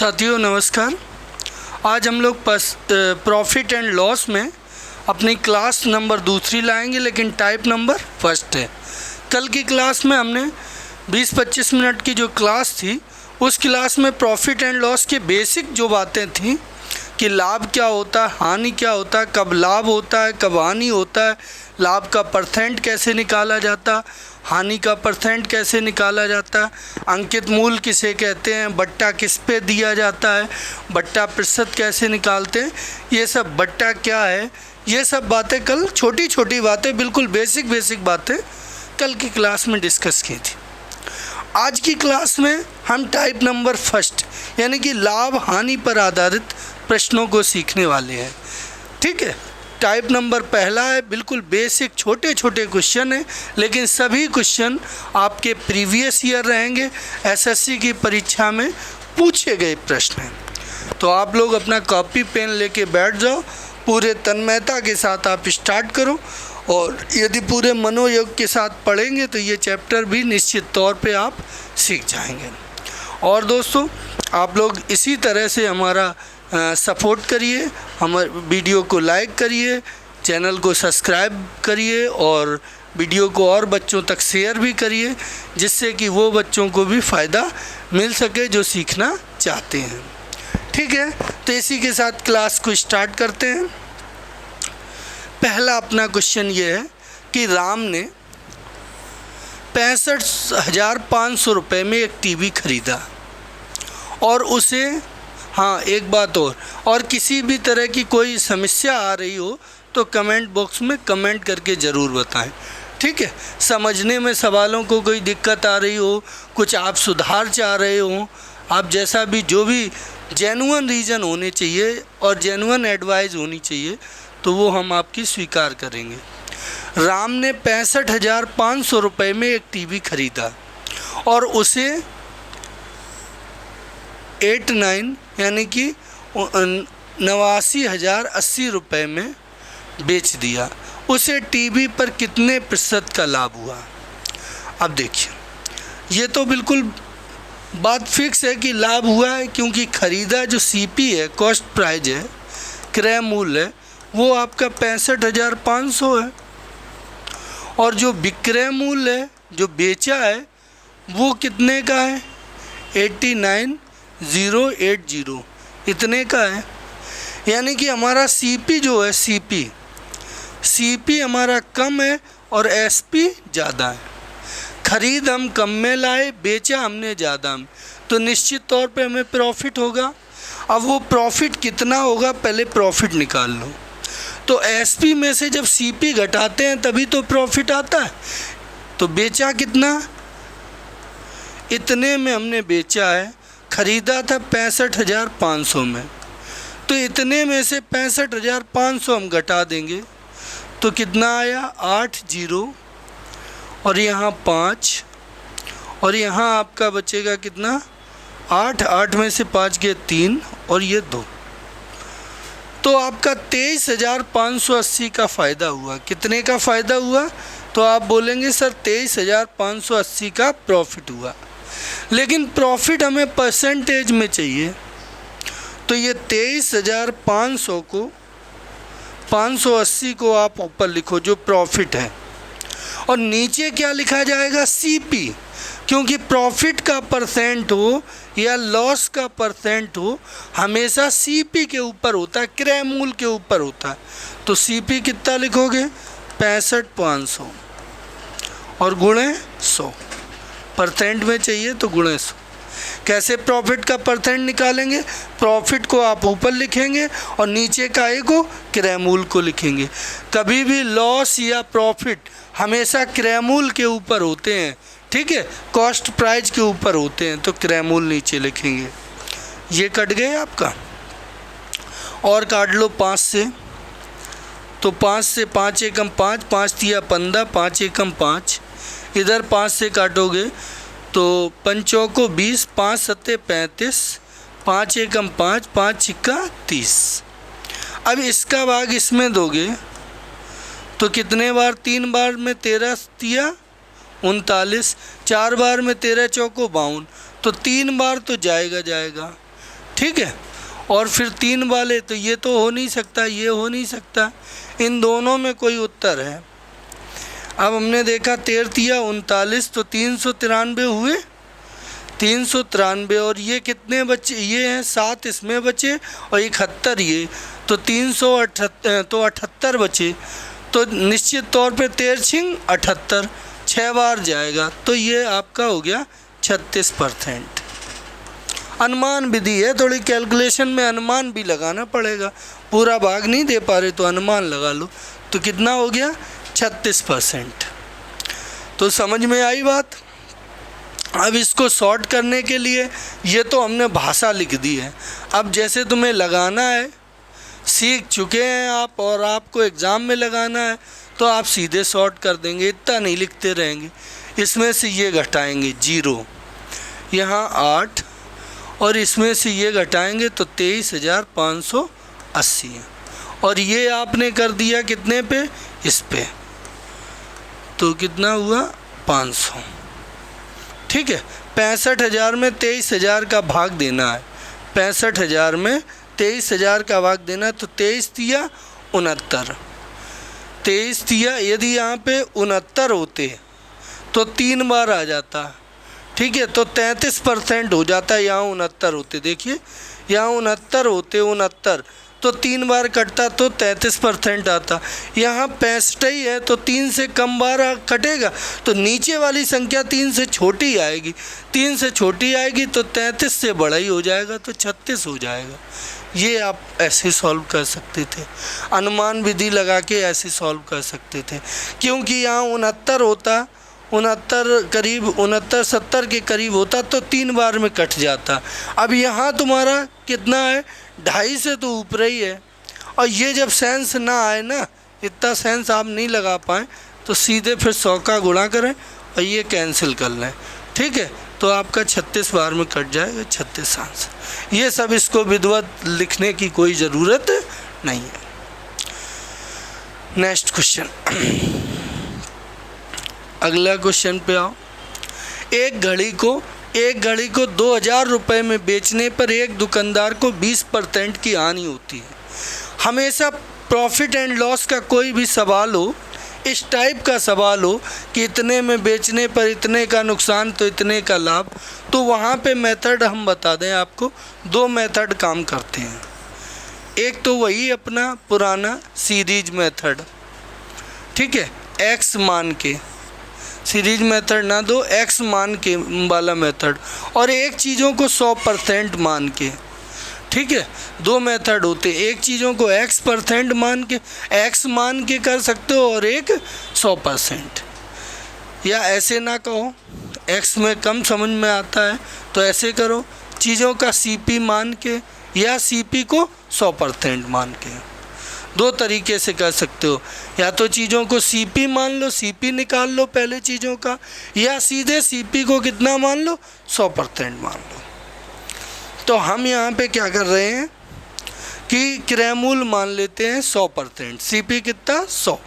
साथियों नमस्कार। आज हम लोग प्रॉफिट एंड लॉस में अपनी क्लास नंबर दूसरी लाएंगे, लेकिन टाइप नंबर फर्स्ट है। कल की क्लास में हमने 20-25 मिनट की जो क्लास थी, उस क्लास में प्रॉफिट एंड लॉस के बेसिक जो बातें थी कि लाभ क्या होता है, हानि क्या होता है, कब लाभ होता है, कब हानि होता है, लाभ का परसेंट कैसे निकाला जाता है, हानि का परसेंट कैसे निकाला जाता है, अंकित मूल किसे कहते हैं, बट्टा किस पे दिया जाता है, बट्टा प्रतिशत कैसे निकालते हैं, ये सब बट्टा क्या है, ये सब बातें कल छोटी छोटी बातें, बिल्कुल बेसिक बातें कल की क्लास में डिस्कस की थी। आज की क्लास में हम टाइप नंबर फर्स्ट यानी कि लाभ हानि पर आधारित प्रश्नों को सीखने वाले हैं। ठीक है, टाइप नंबर पहला है, बिल्कुल बेसिक छोटे छोटे क्वेश्चन हैं, लेकिन सभी क्वेश्चन आपके प्रीवियस ईयर रहेंगे, एसएससी की परीक्षा में पूछे गए प्रश्न हैं। तो आप लोग अपना कॉपी पेन लेके बैठ जाओ, पूरे तन्मयता के साथ आप स्टार्ट करो, और यदि पूरे मनोयोग के साथ पढ़ेंगे तो ये चैप्टर भी निश्चित तौर पे आप सीख जाएंगे। और दोस्तों, आप लोग इसी तरह से हमारा सपोर्ट करिए, हमारे वीडियो को लाइक करिए, चैनल को सब्सक्राइब करिए और वीडियो को और बच्चों तक शेयर भी करिए, जिससे कि वो बच्चों को भी फ़ायदा मिल सके जो सीखना चाहते हैं। ठीक है, तो इसी के साथ क्लास को स्टार्ट करते हैं। पहला अपना क्वेश्चन ये है कि राम ने 65,500 रुपये में एक टीवी खरीदा और उसे, हाँ एक बात और किसी भी तरह की कोई समस्या आ रही हो तो कमेंट बॉक्स में कमेंट करके ज़रूर बताएं। ठीक है, समझने में सवालों को कोई दिक्कत आ रही हो, कुछ आप सुधार चाह रहे हो, आप जैसा भी जो भी जेन्युइन रीज़न होने चाहिए और जेन्युइन एडवाइस होनी चाहिए, तो वो हम आपकी स्वीकार करेंगे। राम ने 65,500 रुपये में एक टीवी खरीदा और उसे 89 यानी कि 89,080 रुपये में बेच दिया। उसे टीवी पर कितने प्रतिशत का लाभ हुआ? अब देखिए, ये तो बिल्कुल बात फिक्स है कि लाभ हुआ है, क्योंकि ख़रीदा जो सीपी है, कॉस्ट प्राइस है, क्रय मूल्य है, वो आपका 65,500 है, और जो विक्रय मूल्य है, जो बेचा है, वो कितने का है? 89,080 इतने का है। यानी कि हमारा सीपी जो है, सीपी हमारा कम है और एसपी ज़्यादा है। खरीद हम कम में लाए, बेचा हमने ज़्यादा में, तो निश्चित तौर पे हमें प्रॉफिट होगा। अब वो प्रॉफिट कितना होगा, पहले प्रॉफिट निकाल लो। तो एसपी में से जब सीपी घटाते हैं तभी तो प्रॉफिट आता है। तो बेचा कितना? इतने में हमने बेचा है, ख़रीदा था 65,500 में, तो इतने में से 65,500 हम घटा देंगे तो कितना आया? 80 और यहाँ 5 और यहाँ आपका बचेगा कितना? 8 में से 5 गए 3 और ये 2, तो आपका 23,580 का फ़ायदा हुआ। कितने का फ़ायदा हुआ? तो आप बोलेंगे सर 23,580 का प्रॉफिट हुआ, लेकिन प्रॉफिट हमें परसेंटेज में चाहिए। तो ये 23,500 को 580 को आप ऊपर लिखो जो प्रॉफिट है, और नीचे क्या लिखा जाएगा? सीपी, क्योंकि प्रॉफिट का परसेंट हो या लॉस का परसेंट हो, हमेशा सीपी के ऊपर होता है, क्रय मूल्य के ऊपर होता है। तो सीपी कितना लिखोगे? 65,500 और गुणे 100, परसेंट में चाहिए तो गुणे 100। कैसे प्रॉफिट का परसेंट निकालेंगे? प्रॉफिट को आप ऊपर लिखेंगे और नीचे का ए को, क्रय मूल्य को लिखेंगे। कभी भी लॉस या प्रॉफिट हमेशा क्रय मूल्य के ऊपर होते हैं। ठीक है, कॉस्ट प्राइस के ऊपर होते हैं, तो क्रय मूल्य नीचे लिखेंगे। ये कट गए आपका, और काट लो 5 से, तो 5 से 5 एकम 5, 5 तिया 15, 5 एकम 5, इधर 5 से काटोगे तो 5 चौको 20, 5 सत्ते 35, 5 एकम 5, 5 छिक्का 30। अब इसका भाग इसमें दोगे तो कितने बार? 3 बार में 13 तिया 39, 4 बार में 13 चौको 52, तो 3 बार तो जाएगा। ठीक है। और फिर 3 वाले तो ये तो हो नहीं सकता, ये हो नहीं सकता, इन दोनों में कोई उत्तर है। अब हमने देखा 13 तिया 39, तो 393 हुए, 393। और ये कितने बचे, ये हैं 7 इसमें बचे और 71 ये, तो 378 बचे। तो निश्चित तौर पे 13 78 6 बार जाएगा, तो ये आपका हो गया 36%। अनुमान विधि है, थोड़ी कैलकुलेशन में अनुमान भी लगाना पड़ेगा, पूरा भाग नहीं दे पा रहे तो अनुमान लगा लो। तो कितना हो गया 36%। तो समझ में आई बात। अब इसको सॉर्ट करने के लिए ये तो हमने भाषा लिख दी है, अब जैसे तुम्हें लगाना है, सीख चुके हैं आप और आपको एग्ज़ाम में लगाना है, तो आप सीधे सॉर्ट कर देंगे, इतना नहीं लिखते रहेंगे। इसमें से ये घटाएंगे 0, यहाँ 8, और इसमें से ये घटाएंगे तो 23,580 है। और ये आपने कर दिया कितने पे, इस पे, तो कितना हुआ 500। ठीक है। 65,000 में 23,000 का भाग देना है, 65,000 में 23,000 का भाग देना है, तो 23 तिया 69, 23 तिया, यदि यहाँ पे 69 होते तो 3 बार आ जाता, ठीक है, तो 33% हो जाता है। यहाँ 69 होते, देखिए यहाँ 69 होते, 69 तो 3 बार कटता तो 33% आता। यहाँ 65 ही है तो 3 से कम बार कटेगा, तो नीचे वाली संख्या 3 से छोटी आएगी, 3 से छोटी आएगी तो 33 से बड़ा ही हो जाएगा, तो 36 हो जाएगा। ये आप ऐसे सॉल्व कर सकते थे, अनुमान विधि लगा के ऐसे सॉल्व कर सकते थे, क्योंकि यहाँ 69 होता, 69 करीब 69 70 के करीब होता तो 3 बार में कट जाता। अब यहाँ तुम्हारा कितना है, 2.5 से तो ऊपर ही है। और ये जब सेंस ना आए ना, इतना सेंस आप नहीं लगा पाएँ, तो सीधे फिर 100 का गुणा करें और ये कैंसिल कर लें, ठीक है, तो आपका 36 बार में कट जाएगा 36 आंसर। ये सब इसको विधिवत लिखने की कोई ज़रूरत नहीं है। नेक्स्ट क्वेश्चन, अगला क्वेश्चन पे आओ। एक घड़ी को 2,000 रुपये में बेचने पर एक दुकानदार को 20% की हानि होती है। हमेशा प्रॉफिट एंड लॉस का कोई भी सवाल हो, इस टाइप का सवाल हो कि इतने में बेचने पर इतने का नुकसान तो इतने का लाभ, तो वहाँ पे मेथड हम बता दें आपको, 2 मेथड काम करते हैं। एक तो वही अपना पुराना सीरीज मेथड, ठीक है, एक्स मान के, सीरीज मेथड ना दो, एक्स मान के वाला मेथड, और एक चीज़ों को 100% मान के, ठीक है, 2 मेथड होते, एक चीज़ों को x% मान के, x मान के कर सकते हो, और एक 100%। या ऐसे ना कहो, x में कम समझ में आता है तो ऐसे करो, चीज़ों का CP मान के या CP को 100% मान के। 2 तरीके से कर सकते हो, या तो चीज़ों को CP मान लो, CP निकाल लो पहले चीज़ों का, या सीधे CP को कितना मान लो, 100% मान लो। तो हम यहाँ पे क्या कर रहे हैं कि क्रयमूल्य मान लेते हैं 100%, CP कितना 100,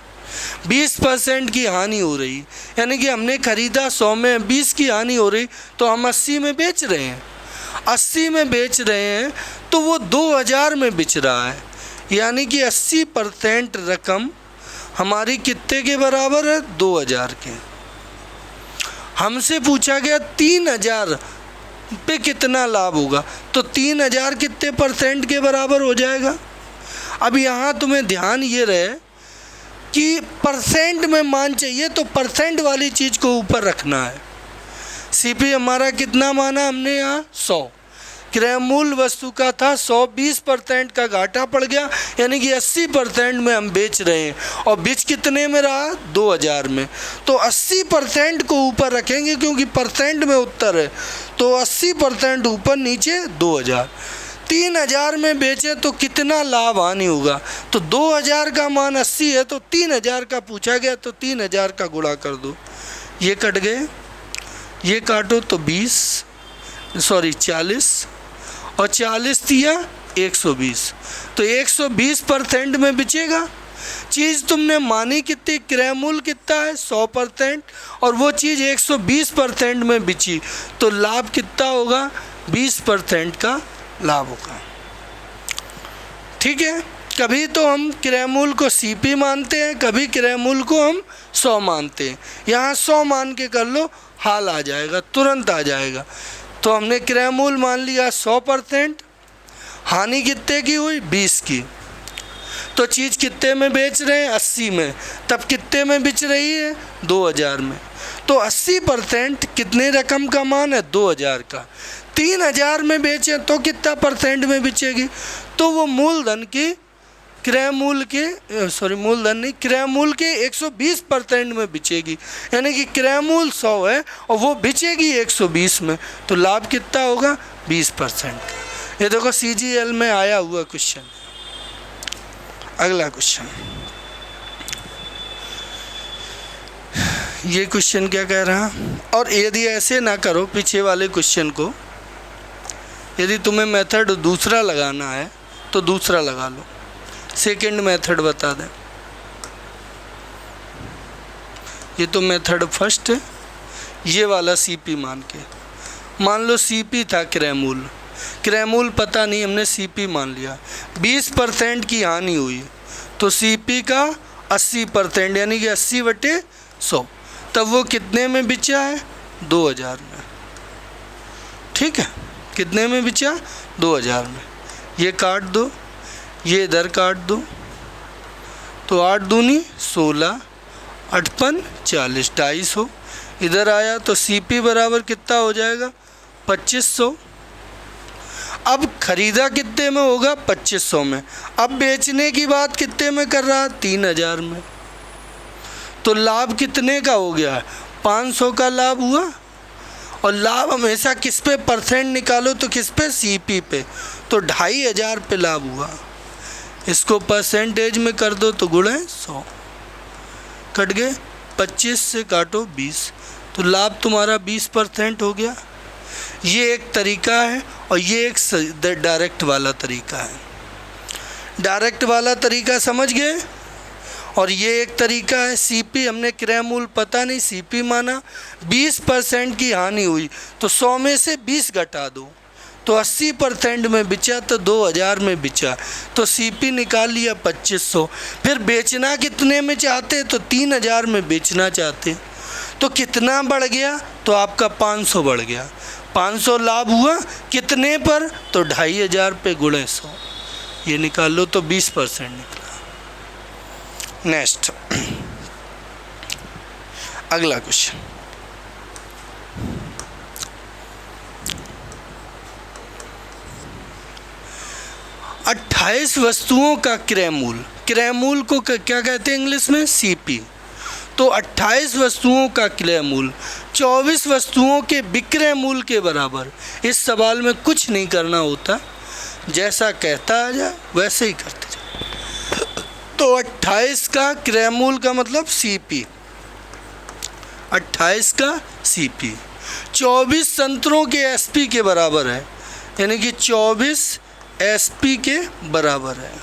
20% की हानि हो रही, यानी कि हमने ख़रीदा 100 में, 20 की हानि हो रही, तो हम 80 में बेच रहे हैं, 80 में बेच रहे हैं, तो वो 2,000 में बिच रहा है, यानी कि 80% रकम हमारी कितने के बराबर है, 2,000 के। हमसे पूछा गया 3,000 पे कितना लाभ होगा, तो 3,000 कितने % के बराबर हो जाएगा। अब यहाँ तुम्हें ध्यान ये रहे कि परसेंट में मान चाहिए, तो परसेंट वाली चीज़ को ऊपर रखना है। CP हमारा कितना माना हमने यहाँ 100, क्रय मूल्य वस्तु का था 100, 20% का घाटा पड़ गया, यानी कि 80% में हम बेच रहे हैं, और बीच कितने में रहा, 2,000 में, तो 80% को ऊपर रखेंगे क्योंकि परसेंट में उत्तर है, तो 80% ऊपर नीचे 2,000। 3,000 में बेचे तो कितना लाभ हानि होगा, तो 2,000 का मान 80 है, तो 3,000 का पूछा गया, तो 3,000 का गुणा कर दो, ये कट गए, ये काटो तो 40, और 40 दिया 120, तो 120% में बिचेगा। चीज़ तुमने मानी कितनी, क्रय मूल्य कितना है 100%, और वो चीज़ 120% में बिची, तो लाभ कितना होगा, 20% का लाभ होगा। ठीक है, कभी तो हम क्रय मूल्य को CP मानते हैं, कभी क्रय मूल्य को हम 100 मानते हैं। यहाँ 100 मान के कर लो, हाल आ जाएगा, तुरंत आ जाएगा। तो हमने क्रय मूल्य मान लिया 100%, हानि कितने की हुई 20 की। तो चीज़ कितने में बेच रहे हैं 80 में, तब कितने में बिच रही है 2000 में। तो 80% कितने रकम का मान है 2000 का। 3000 में बेचें तो कितना परसेंट में बिचेगी, तो वो मूलधन की क्रय मूल्य के मूलधन नहीं, क्रय मूल्य के 120% में बिचेगी। यानी कि क्रय मूल्य 100 है और वो बिचेगी 120 में, तो लाभ कितना होगा 20% का। ये देखो CGL में आया हुआ क्वेश्चन। अगला क्वेश्चन, ये क्वेश्चन क्या कह रहा है, और यदि ऐसे ना करो पीछे वाले क्वेश्चन को, यदि तुम्हें मेथड दूसरा लगाना है तो दूसरा लगा लो, सेकंड मेथड बता दें। ये तो मेथड फर्स्ट है, ये वाला CP मान के, मान लो CP था क्रय मूल्य, क्रय मूल्य पता नहीं, हमने CP मान लिया। 20% की हानि हुई तो CP का 80% यानी कि 80/100, तब वो कितने में बिचा है 2000 में। ठीक है, कितने में बिचा 2000 में। ये काट दो, ये इधर काट दो, तो 8 दूनी 16, 8 पन 40, 250 इधर आया तो CP बराबर कितना हो जाएगा 2500। अब खरीदा कितने में होगा 2500 में, अब बेचने की बात कितने में कर रहा 3000 में। तो लाभ कितने का हो गया 500 का लाभ हुआ। और लाभ हमेशा किस पे परसेंट निकालो तो किस पे CP पे, तो 2500 पे लाभ हुआ। इसको परसेंटेज में कर दो तो गुणे 100, कट गए 25 से काटो 20, तो लाभ तुम्हारा 20% हो गया। ये एक तरीका है और ये एक डायरेक्ट वाला तरीका है। डायरेक्ट वाला तरीका समझ गए, और ये एक तरीका है CP, हमने क्रय मूल्य पता नहीं CP माना, 20% की हानि हुई तो 100 में से 20 घटा दो, तो 80% में बिचा, तो 2000 में बिचा, तो CP निकाल लिया 2500। फिर बेचना कितने में चाहते, तो 3000 में बेचना चाहते, तो कितना बढ़ गया, तो आपका 500 बढ़ गया। 500 लाभ हुआ कितने पर, तो 2500 पे गुणे 100, ये निकाल लो तो 20% निकला। नेक्स्ट, अगला क्वेश्चन, अट्ठाईस वस्तुओं का क्रय मूल्य, क्रय मूल्य को क्या कहते हैं इंग्लिश में CP। तो 28 वस्तुओं का क्रय मूल्य 24 वस्तुओं के विक्रय मूल्य के बराबर। इस सवाल में कुछ नहीं करना होता, जैसा कहता आ जाए वैसे ही करते जाओ। तो 28 का क्रय मूल्य का मतलब CP, 28 का CP 24 संतरों के SP के बराबर है, यानी कि 24 SP के बराबर है।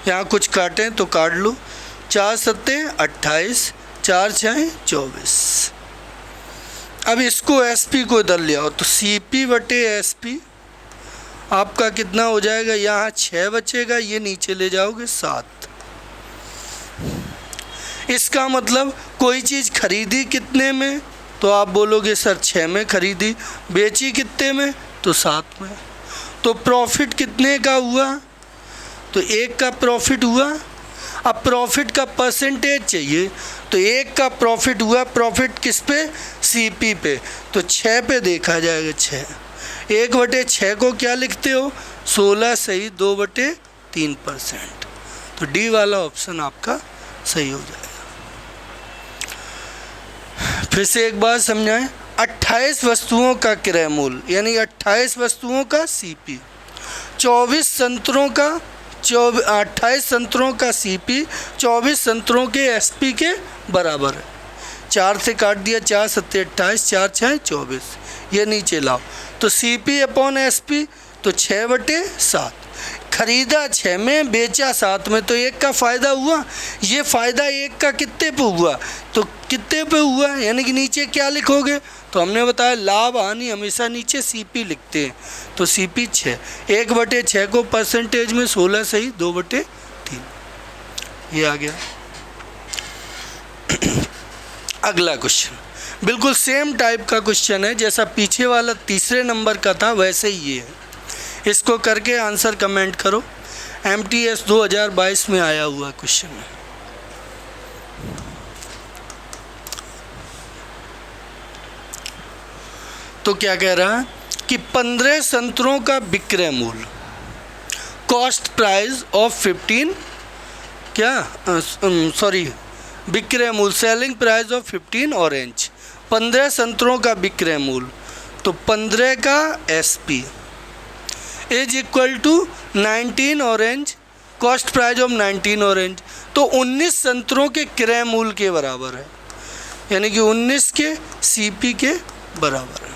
यहाँ कुछ काटें तो काट लो, 4 सत्ते 28, 4 6 24। अब इसको SP को इधर ले आओ तो CP/SP आपका कितना हो जाएगा, यहाँ 6 बचेगा, ये नीचे ले जाओगे 7। इसका मतलब कोई चीज़ खरीदी कितने में, तो आप बोलोगे सर 6 में खरीदी, बेची कितने में, तो 7 में। तो प्रॉफिट कितने का हुआ, तो 1 का प्रॉफिट हुआ। अब प्रॉफिट का परसेंटेज चाहिए, तो 1 का प्रॉफिट हुआ, प्रॉफिट किस पे, CP पे, तो 6 पे देखा जाएगा 6। 1/6 को क्या लिखते हो, 16 सही 2/3%। तो D वाला ऑप्शन आपका सही हो जाएगा। फिर से एक बार समझाएं, 28 वस्तुओं का क्रय मूल्य यानी 28 वस्तुओं का CP, 24 संतरों का 28 संतरों का CP 24 संतरों के SP के बराबर है। 4 से काट दिया, 4 सत्ते 28, 4 6 24, ये नीचे लाओ तो CP/SP तो 6/7। खरीदा 6 में, बेचा 7 में, तो 1 का फ़ायदा हुआ। ये फ़ायदा 1 का कितने पे हुआ, तो कितने पे हुआ, यानी कि नीचे क्या लिखोगे, तो हमने बताया लाभ हानि हमेशा नीचे CP लिखते हैं, तो CP 6, 1/6 को परसेंटेज में 16 से ही 2/3, ये आ गया। अगला क्वेश्चन बिल्कुल सेम टाइप का क्वेश्चन है, जैसा पीछे वाला तीसरे नंबर का था वैसे ही ये है। इसको करके आंसर कमेंट करो। MTS 2022 में आया हुआ क्वेश्चन है। तो क्या कह रहा है कि 15 संतरों का विक्रय मूल्य, कॉस्ट प्राइस ऑफ 15, विक्रय मूल्य, सेलिंग प्राइस ऑफ 15 ऑरेंज, 15 संतरों का विक्रय मूल्य, तो 15 का SP is equal to 19 orange, cost price of 19 orange, तो 19 संतरों के क्रय मूल्य के बराबर है, यानी कि 19 के CP के बराबर है।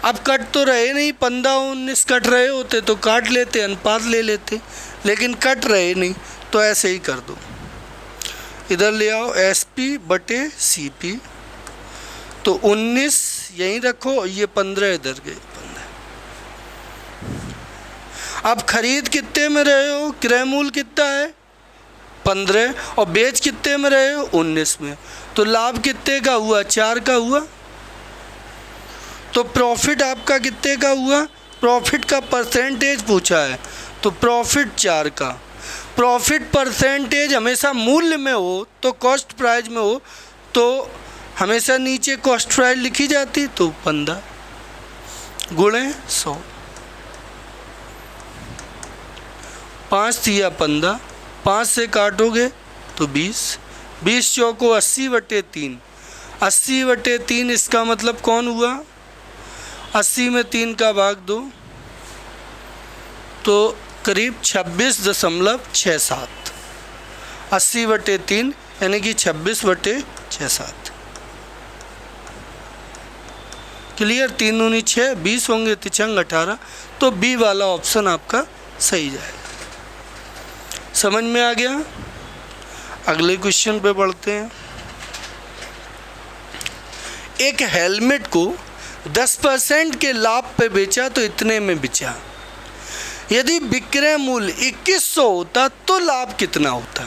अब कट तो रहे नहीं, 15 और 19 कट रहे होते तो काट लेते, अनुपात ले लेते, लेकिन कट रहे नहीं, तो ऐसे ही कर दो, इधर ले आओ SP/CP, तो 19 यहीं रखो, ये 15 इधर गए 15। अब खरीद कितने में रहे हो, क्रय मूल्य कितना है 15, और बेच कितने में रहे हो 19 में, तो लाभ कितने का हुआ, 4 का हुआ। तो प्रॉफिट आपका कितने का हुआ, प्रॉफिट का परसेंटेज पूछा है, तो प्रॉफिट 4 का। प्रॉफिट परसेंटेज हमेशा मूल्य में हो, तो कॉस्ट प्राइस में हो, तो हमेशा नीचे कॉस्ट प्राइस लिखी जाती, तो 15 गुणे 100, 5 दिया 15, 5 से काटोगे तो 20, 20 चौको 80/3, 80/3, इसका मतलब कौन हुआ, 80 में 3 का भाग दो, तो करीब 26.67, 80/3 यानी कि 26/67। क्लियर, 3 दूनी 6, 20 होंगे, 3 18, तो बी वाला ऑप्शन आपका सही जाएगा। समझ में आ गया। अगले क्वेश्चन पे बढ़ते हैं। एक हेलमेट को 10% के लाभ पे बेचा तो इतने में बेचा, यदि विक्रय मूल्य 2100 होता तो लाभ कितना होता।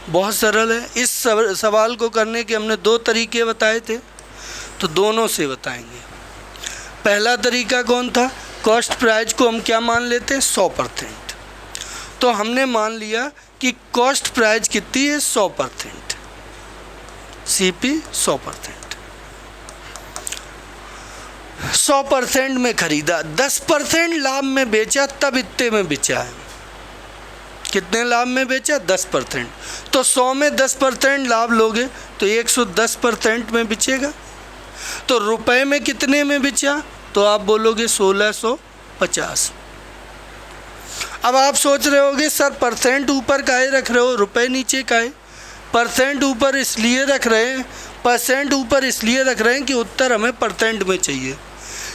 बहुत सरल है। इस सवाल को करने के हमने 2 तरीके बताए थे, तो दोनों से बताएंगे। पहला तरीका कौन था, कॉस्ट प्राइस को हम क्या मान लेते हैं 100%, तो हमने मान लिया कि कॉस्ट प्राइस कितनी है 100%, CP 100%, 100% में खरीदा, 10% लाभ में बेचा, तब इतने में बेचा है। कितने लाभ में बेचा 10%, तो 100 में 10% लाभ लोगे तो 110% में बेचेगा। तो रुपए में कितने में बेचा, तो आप बोलोगे 1650। अब आप सोच रहे होगे सर परसेंट ऊपर काहे रख रहे हो, रुपए नीचे काहे। परसेंट ऊपर इसलिए रख रहे हैं, परसेंट ऊपर इसलिए रख रहे हैं कि उत्तर हमें परसेंट में चाहिए।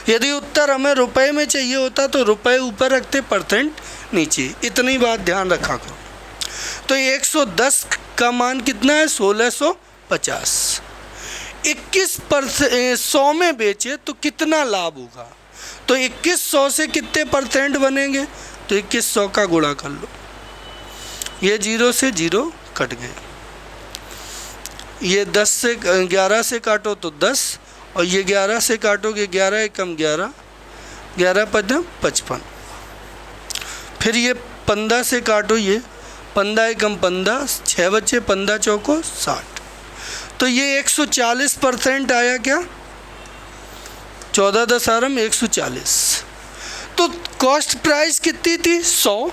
यदि उत्तर हमें रुपए में चाहिए होता तो रुपए ऊपर रखते, परसेंट नीचे। इतनी बात ध्यान रखा करो। तो 110 का मान कितना है 1650। 100 में बेचे तो कितना लाभ होगा, तो 2100 से कितने परसेंट बनेंगे, तो 2100 का गुणा कर लो। ये 0 से 0 कट गए, ये 10 से 11 से काटो तो 10, और ये 11 से काटोगे 11 एकम 11, 11 पदम 55। फिर ये 15 से काटो, ये 15 एकम 15, 6 बचे, 15 चौको 60, तो ये 140% आया क्या, 14 दशारम 140। तो कॉस्ट प्राइस कितनी थी 100,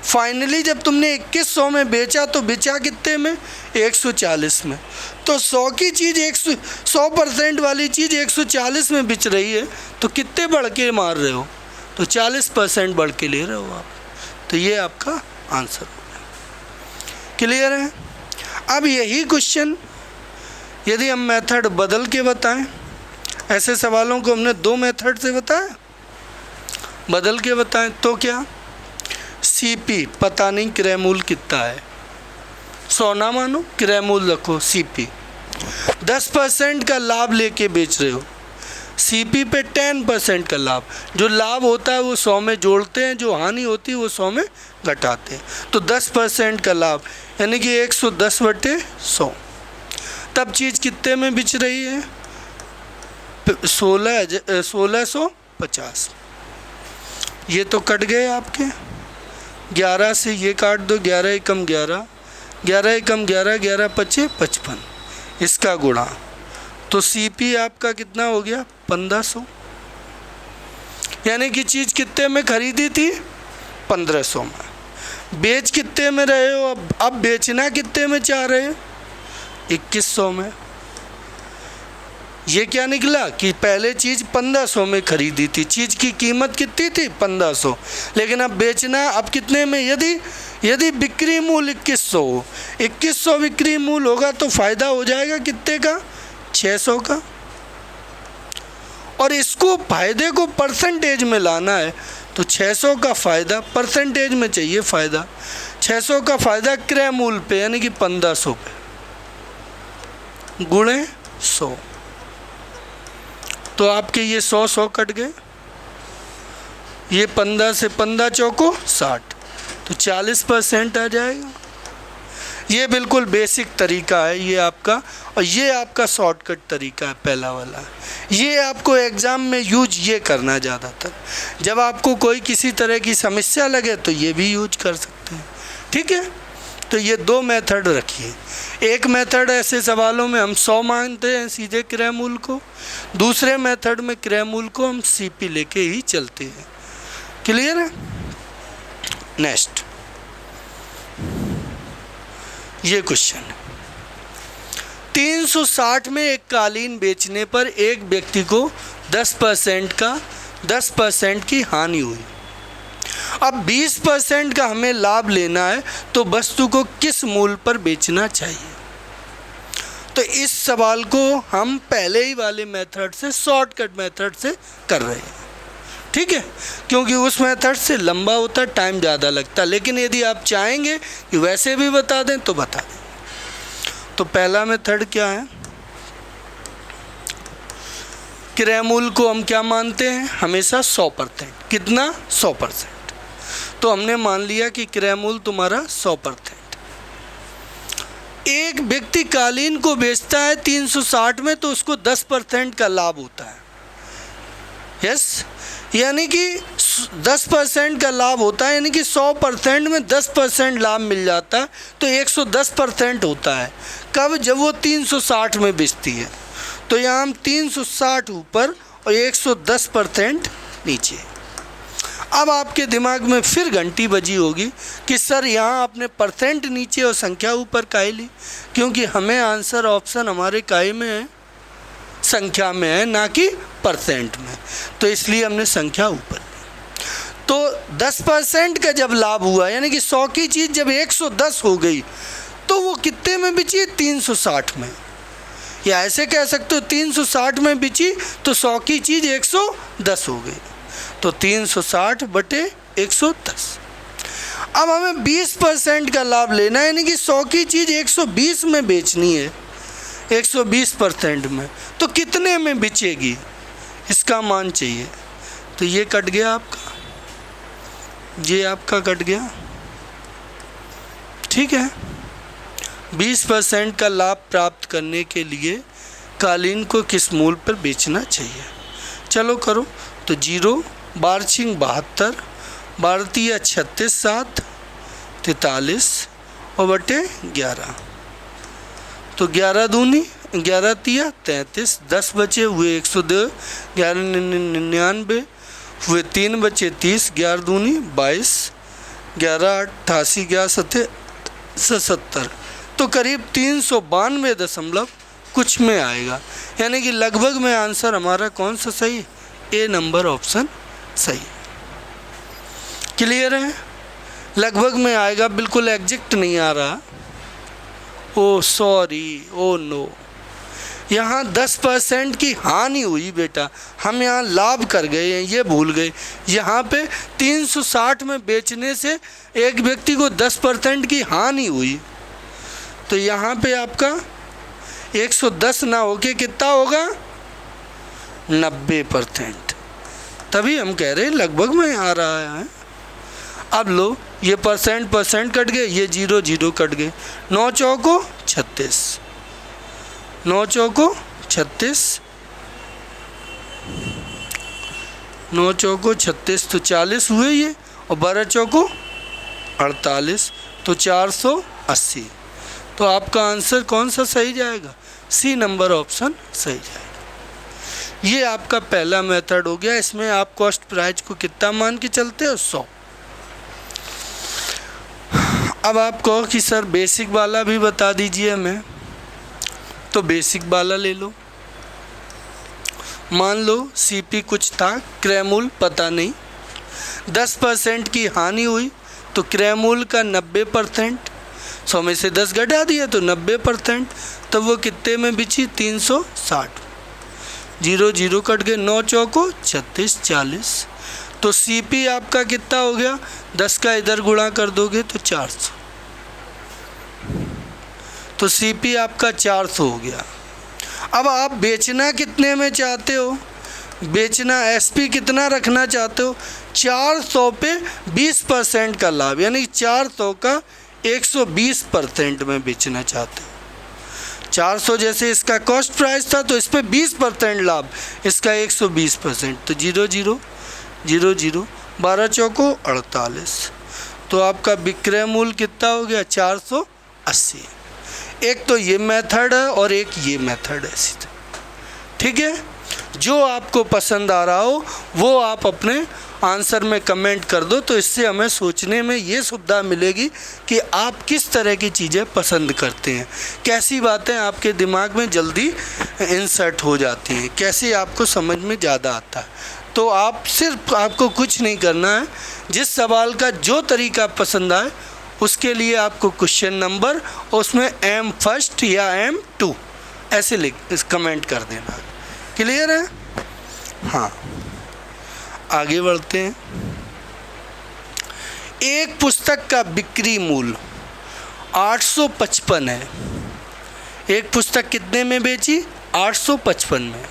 फाइनली जब तुमने 2100 में बेचा तो बेचा कितने में 140 में। तो 100 की चीज़ 100% वाली चीज़ 140 में बिच रही है, तो कितने बढ़ के मार रहे हो, तो 40% बढ़ के ले रहे हो आप। तो ये आपका आंसर हो गया। क्लियर है। अब यही क्वेश्चन यदि हम मेथड बदल के बताएं, ऐसे सवालों को हमने 2 मेथड से बताया। बदल के बताएं तो क्या, CP पता नहीं क्रय मूल्य कितना है, 100 ना मानो, क्रय मूल्य रखो CP। 10% का लाभ लेके बेच रहे हो, CP पे 10% का लाभ, जो लाभ होता है वो 100 में जोड़ते हैं, जो हानि होती है वो 100 में घटाते हैं। तो 10% का लाभ यानी कि 110/100। तब चीज़ कितने में बिच रही है, 1650। ये तो कट गए आपके, 11 से ये काट दो, 11 एकम 11, 11 एकम 11, 11 पचे 55, इसका गुणा, तो CP आपका कितना हो गया 1500। यानी कि चीज़ कितने में खरीदी थी 1500 में, बेच कितने में रहे हो, अब बेचना कितने में चाह रहे हो 2100 में। ये क्या निकला कि पहले चीज़ 1500 में खरीदी थी, चीज़ की कीमत कितनी थी 1500, लेकिन अब बेचना अब कितने में, यदि बिक्री मूल्य 2100 हो, 2100 बिक्री मूल्य होगा तो फ़ायदा हो जाएगा कितने का 600 का। और इसको फायदे को परसेंटेज में लाना है तो 600 का फ़ायदा परसेंटेज में चाहिए फ़ायदा, 600 का फ़ायदा क्रय मूल्य पे यानी कि 1500 पे गुणे 100, तो आपके ये 100 कट गए, ये 15 से 15 चौको 60, तो 40% आ जाएगा। ये बिल्कुल बेसिक तरीका है ये आपका, और ये आपका शॉर्टकट तरीका है पहला वाला। ये आपको एग्ज़ाम में यूज ये करना ज़्यादातर, जब आपको कोई किसी तरह की समस्या लगे तो ये भी यूज कर सकते हैं, ठीक है। तो ये 2 मेथड रखिए। एक मेथड ऐसे सवालों में हम 100 मानते हैं सीधे क्रय मूल्य को, दूसरे मेथड में क्रय मूल्य को हम CP लेके ही चलते हैं। क्लियर है। नेक्स्ट ये क्वेश्चन, 360 में एक कालीन बेचने पर एक व्यक्ति को 10% की हानि हुई। अब 20% का हमें लाभ लेना है तो वस्तु को किस मूल्य पर बेचना चाहिए। तो इस सवाल को हम पहले ही वाले मेथड से, शॉर्टकट मेथड से कर रहे हैं, ठीक है, क्योंकि उस मेथड से लंबा होता, टाइम ज़्यादा लगता। लेकिन यदि आप चाहेंगे कि वैसे भी बता दें तो बता दें। तो पहला मेथड क्या है, क्रय मूल्य को हम क्या मानते हैं हमेशा 100%। कितना 100%। तो हमने मान लिया कि क्रय मूल्य तुम्हारा 100%। एक व्यक्ति कालीन को बेचता है 360 में तो उसको 10% का लाभ होता है, यस, यानी कि 10% का लाभ होता है, यानी कि 100% में 10% लाभ मिल जाता है तो 110% होता है। कब, जब वो 360 में बेचती है। तो यहाँ हम 360 ऊपर और 110% नीचे। अब आपके दिमाग में फिर घंटी बजी होगी कि सर यहाँ आपने परसेंट नीचे और संख्या ऊपर काहे ली, क्योंकि हमें आंसर ऑप्शन हमारे काहे में है, संख्या में है, ना कि परसेंट में, तो इसलिए हमने संख्या ऊपर ली। तो 10% का जब लाभ हुआ, यानी कि 100 की चीज़ जब 110 हो गई तो वो कितने में बिची, 360 में। या ऐसे कह सकते हो 360 में बिची तो 100 की चीज़ 110 हो गई, तो 360/110। अब हमें 20% का लाभ लेना है, यानी कि 100 की चीज़ 120 में बेचनी है, 120% में, तो कितने में बिचेगी इसका मान चाहिए। तो ये कट गया आपका, ये आपका कट गया, ठीक है। 20% का लाभ प्राप्त करने के लिए कालीन को किस मूल्य पर बेचना चाहिए। चलो करो। तो 0 12 72, 12 36 7 43 और बटे 11, तो 11 दूनी 11 तिया 33, 10 बचे हुए 102, 11 99 हुए 3 बचे 30, 11 दूनी 22, 11 88, 11 सत्ते 70, तो करीब 392 कुछ में आएगा। यानी कि लगभग में आंसर हमारा कौन सा सही है, ए नंबर ऑप्शन सही। क्लियर है, लगभग में आएगा, बिल्कुल एग्जैक्ट नहीं आ रहा। ओ सॉरी, ओ नो, यहाँ 10% की हानि हुई बेटा, हम यहाँ लाभ कर गए हैं, ये भूल गए। यहाँ पे 360 में बेचने से एक व्यक्ति को 10% की हानि हुई, तो यहाँ पे आपका 110 ना होके कितना होगा, 90%। तभी हम कह रहे हैं लगभग में आ रहा है। अब लो, ये परसेंट कट गए, ये 0 कट गए। 9 चौको 36, 9 चौको 36, 9 चौको 36 तो 40 हुए ये, और 12 चौको 48 तो 480। तो आपका आंसर कौन सा सही जाएगा, सी नंबर ऑप्शन सही जाएगा। ये आपका पहला मेथड हो गया। इसमें आप कॉस्ट प्राइस को कितना मान के चलते हो, 100। अब आप कहो कि सर बेसिक वाला भी बता दीजिए हमें, तो बेसिक वाला ले लो। मान लो सीपी कुछ था, क्रय मूल्य पता नहीं, 10% की हानि हुई, तो क्रय मूल्य का 90%, 100 में से 10 घटा दिया तो 90%, तो वो कितने में बिची, 360। 0 कट गए, 9 चौको 36, 40। तो सीपी आपका कितना हो गया, 10 का इधर गुणा कर दोगे तो 400, तो सीपी आपका 400 हो गया। अब आप बेचना कितने में चाहते हो, बेचना एसपी कितना रखना चाहते हो, 400 पे 20% का लाभ, यानी 400 का 120% में बेचना चाहते हो। 400 जैसे इसका कॉस्ट प्राइस था, तो इस पर 20% लाभ, इसका 120%, तो 0 12 चौको 48। तो आपका विक्रय मूल्य कितना हो गया, 480। एक तो ये मेथड है और एक ये मेथड है सीधा, ठीक है। जो आपको पसंद आ रहा हो वो आप अपने आंसर में कमेंट कर दो, तो इससे हमें सोचने में ये सुविधा मिलेगी कि आप किस तरह की चीज़ें पसंद करते हैं, कैसी बातें आपके दिमाग में जल्दी इंसर्ट हो जाती हैं, कैसे आपको समझ में ज़्यादा आता है। तो आपको कुछ नहीं करना है, जिस सवाल का जो तरीका पसंद आए उसके लिए आपको क्वेश्चन नंबर और उसमें M1 या M2 ऐसे कमेंट कर देना। क्लियर है? हाँ, आगे बढ़ते हैं। एक पुस्तक का बिक्री मूल्य 855 है। एक पुस्तक कितने में बेची, 855 में।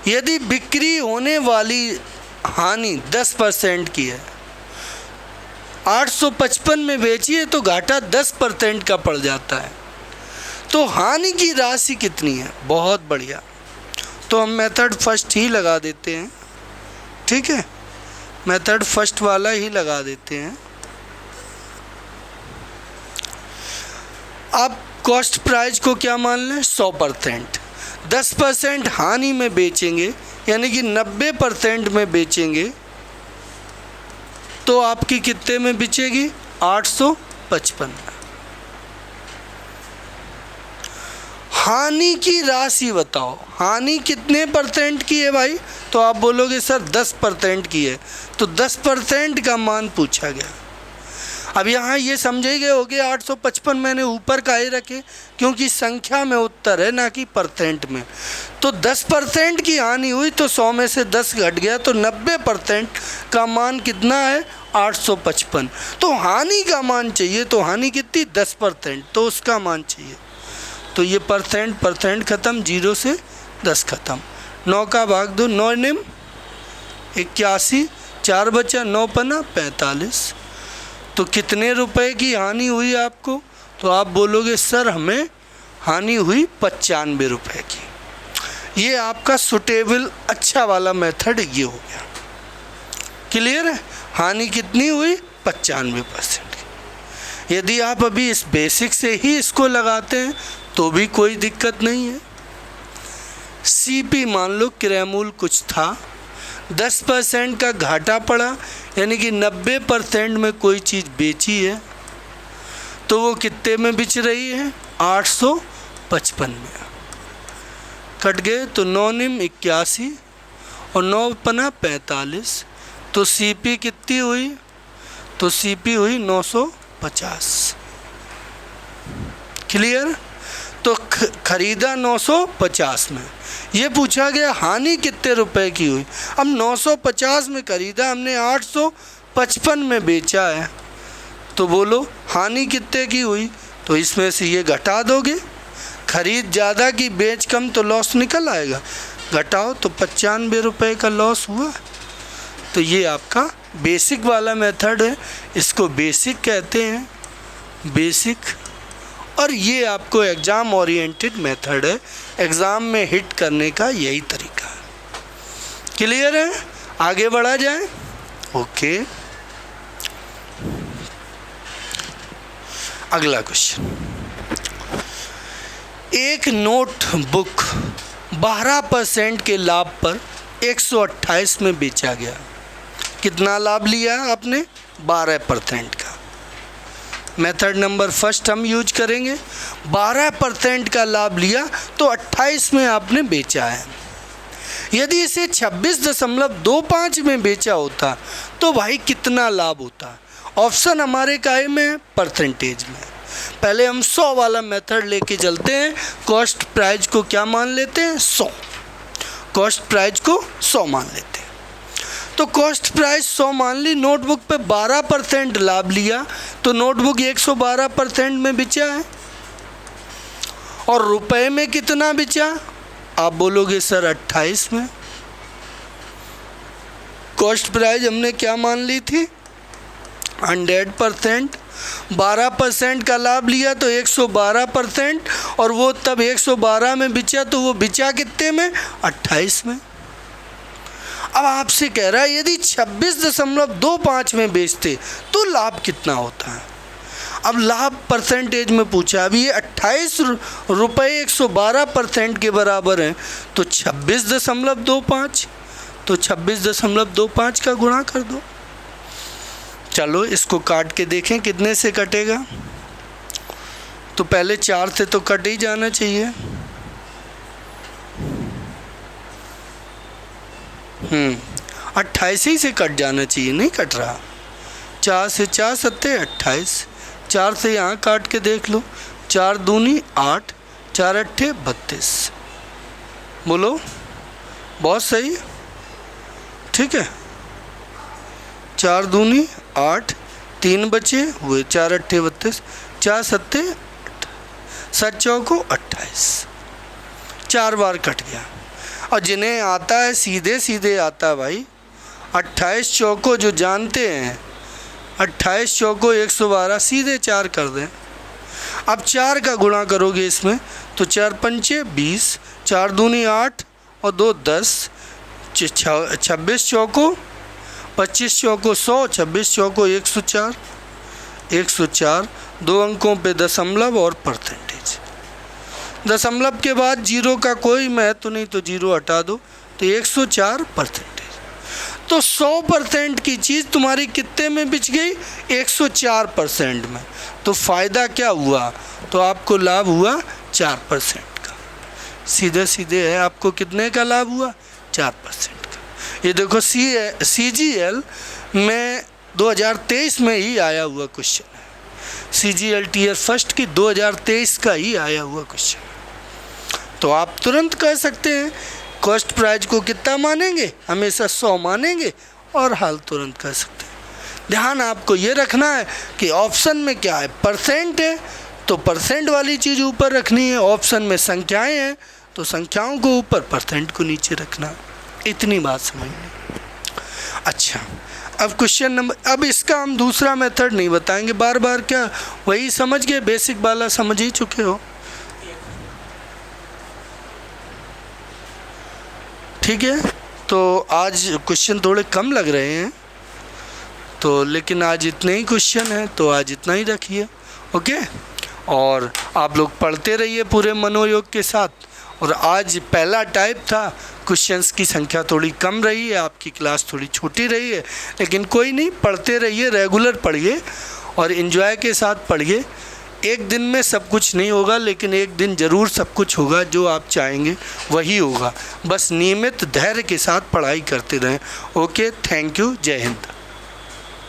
यदि बिक्री होने वाली हानि 10% की है, 855 में बेची है तो घाटा 10% का पड़ जाता है, तो हानि की राशि कितनी है। बहुत बढ़िया, तो हम मेथड फर्स्ट ही लगा देते हैं, ठीक है, मेथड फर्स्ट वाला ही लगा देते हैं। आप कॉस्ट प्राइस को क्या मान लें, 100%। 10% हानि में बेचेंगे, यानी कि 90% में बेचेंगे, तो आपकी कितने में बिचेगी, 855 में। हानि की राशि बताओ, हानि कितने % की है भाई, तो आप बोलोगे सर 10% की है, तो 10% का मान पूछा गया। अब यहाँ ये समझे गए होगे 855 मैंने ऊपर का ही रखे, क्योंकि संख्या में उत्तर है ना कि % में। तो 10% की हानि हुई तो 100 में से 10 घट गया, तो 90% का मान कितना है, 855। तो हानि का मान चाहिए, तो हानि कितनी, 10%, तो उसका मान चाहिए। तो ये % ख़त्म, 0 से 10 ख़त्म। 9 का भाग दो, 9 निम 81, 4 बचा, 9 पना 45। तो कितने रुपए की हानि हुई आपको, तो आप बोलोगे सर हमें हानि हुई 95 रुपये की। ये आपका सुटेबल अच्छा वाला मेथड ये हो गया। क्लियर है? हानि कितनी हुई, 95% की। यदि आप अभी इस बेसिक से ही इसको लगाते हैं तो भी कोई दिक्कत नहीं है। सीपी मान लो क्रय मूल्य कुछ था, 10% का घाटा पड़ा, यानी कि 90% में कोई चीज़ बेची है, तो वो कितने में बिच रही है, 855 में। कट गए तो 9 निम 81 और 9 पना 45, तो सीपी कितनी हुई, तो सीपी हुई 950। क्लियर? तो खरीदा 950 में। ये पूछा गया हानि कितने रुपए की हुई। अब 950 में खरीदा हमने, 855 में बेचा है, तो बोलो हानि कितने की हुई। तो इसमें से ये घटा दोगे, खरीद ज़्यादा की बेच कम, तो लॉस निकल आएगा। घटाओ तो 95 रुपये का लॉस हुआ। तो ये आपका बेसिक वाला मेथड है, इसको बेसिक कहते हैं, बेसिक। और ये आपको एग्ज़ाम ओरिएंटेड मेथड है, एग्ज़ाम में हिट करने का यही तरीका है। क्लियर है? आगे बढ़ा जाए। ओके, अगला क्वेश्चन। एक नोटबुक 12% के लाभ पर 128 में बेचा गया। कितना लाभ लिया आपने? 12% का। मेथड नंबर फर्स्ट हम यूज करेंगे। 12% का लाभ लिया तो 28 में आपने बेचा है। यदि इसे 26.25 में बेचा होता तो भाई कितना लाभ होता? ऑप्शन हमारे काय में? परसेंटेज में। पहले हम 100 वाला मेथड लेके चलते हैं। कॉस्ट प्राइस को क्या मान लेते हैं? 100। कॉस्ट प्राइस को 100 मान लेते हैं। तो कॉस्ट प्राइस 100 मान ली, नोटबुक पे 12% लाभ लिया, तो नोटबुक 112% में बिचा है। और रुपए में कितना बिचा? आप बोलोगे सर 28 में। कॉस्ट प्राइस हमने क्या मान ली थी? 100%। 12% का लाभ लिया तो 112%, और वो तब 112 में बिचा, तो वो बिचा कितने में? 28 में। अब आपसे कह रहा है यदि 26.25 में बेचते तो लाभ कितना होता है। अब लाभ परसेंटेज में पूछा। अब ये 28 रुपये 112% के बराबर हैं, तो 26.25, तो 26.25 का गुणा कर दो। चलो इसको काट के देखें कितने से कटेगा। तो पहले 4 से तो कट ही जाना चाहिए। 28 ही से कट जाना चाहिए, नहीं कट रहा। 4 से 4 सत्ते 28, 4 से यहाँ काट के देख लो। 4 दूनी 8, 4 अट्ठे 32। बोलो, बहुत सही, ठीक है। 4 दूनी 8, 3 बचे हुए, 4 अट्ठे 32, 4 सत्ते 7 चौको 28। 4 बार कट गया। और जिन्हें आता है सीधे सीधे आता है भाई। 28 चौको जो जानते हैं, 28 चौको 112, सीधे 4 कर दें। अब 4 का गुणा करोगे इसमें, तो 4 पंचे 20, 4 दूनी 8 और 2 10, 26 चौको 25 चौको 100, 26 चौको 104, 104। 2 अंकों पे दशमलव और परसेंटेज। दशमलव के बाद जीरो का कोई महत्व नहीं, तो जीरो हटा दो, तो 104%। तो 100% की चीज़ तुम्हारी कितने में बिच गई? 104% में। तो फ़ायदा क्या हुआ? तो आपको लाभ हुआ 4% का। सीधे सीधे है, आपको कितने का लाभ हुआ? 4% का। ये देखो CGL में 2023 में ही आया हुआ क्वेश्चन है। CGL टीयर फर्स्ट की 2023 का ही आया हुआ क्वेश्चन। तो आप तुरंत कह सकते हैं कॉस्ट प्राइस को कितना मानेंगे? हमेशा 100 मानेंगे, और हाल तुरंत कह सकते हैं। ध्यान आपको ये रखना है कि ऑप्शन में क्या है? परसेंट है, तो परसेंट वाली चीज़ ऊपर रखनी है। ऑप्शन में संख्याएं हैं, तो संख्याओं को ऊपर, परसेंट को नीचे रखना। इतनी बात समझनी। अच्छा, अब क्वेश्चन नंबर, अब इसका हम दूसरा मेथड नहीं बताएंगे बार बार। क्या वही समझ गए? बेसिक वाला समझ ही चुके हो, ठीक है। तो आज क्वेश्चन थोड़े कम लग रहे हैं, तो लेकिन आज इतने ही क्वेश्चन हैं, तो आज इतना ही रखिए, ओके। और आप लोग पढ़ते रहिए पूरे मनोयोग के साथ। और आज पहला टाइप था, क्वेश्चंस की संख्या थोड़ी कम रही है, आपकी क्लास थोड़ी छोटी रही है, लेकिन कोई नहीं, पढ़ते रहिए, रेगुलर पढ़िए और एंजॉय के साथ पढ़िए। एक दिन में सब कुछ नहीं होगा, लेकिन एक दिन ज़रूर सब कुछ होगा। जो आप चाहेंगे वही होगा। बस नियमित धैर्य के साथ पढ़ाई करते रहें। ओके, थैंक यू, जय हिंद।